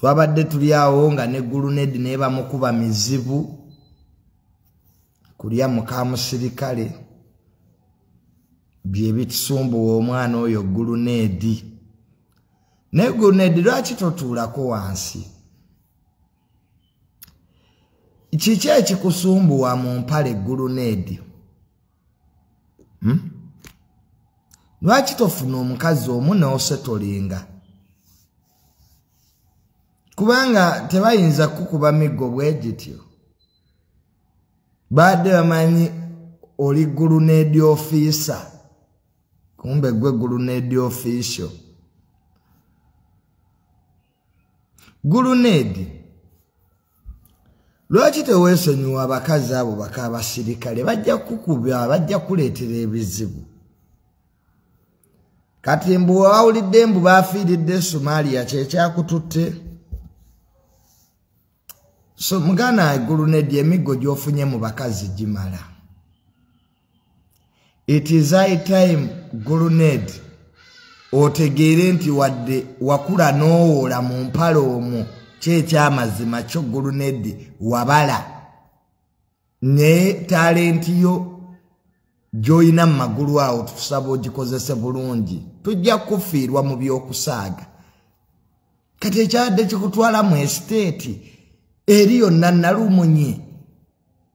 twabadde tuli awo nga ne gulunedi neba mukuba mizibu kulya mukamusirikale bye bitusumbuwa omwana oyo gulunedi ne gulunedi lwaki totuulako wansi kiki ekikusumbuwa mu mpale gulunedi lwaki tofuna omukazi omu n'osetolinga kubanga tebayinza kukuba migo bwe gityo badde bamanyi oli gulunedi officer kumbe gwe gulunedi official gulunedi lwaki teweesonyiwa abakazi abo bakabasirikale bajja kukuba bajja kuleetera ebizibu kati mbu wawulidde mbu baafiiridde Somalia kyekyakututte so mugana gulunedi emigo gy'ofunye mu bakazi gimala it is high time gulunedi otegeere nti wadde wakula n'owola mu mpale omwo kyekyamazima kyo gulunedi wabala ne talenti yo gy'olina mu magulu awo tusaba ogikozese bulungi tujja kufiirwa mu by'okusaaga kati ekyabadde kikutwala mu esiteeti eri yonna nalumunye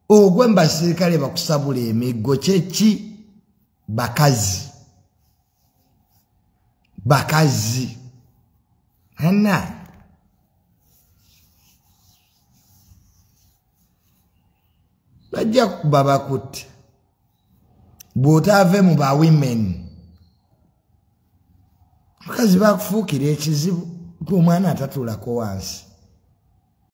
ogwe mbasirikale bakusabula emigo kyeki bakazi hana bajja kuba bakutte bw'otaave mu ba women bakazi bakufuukira ekizibu omwana atatuulako wansi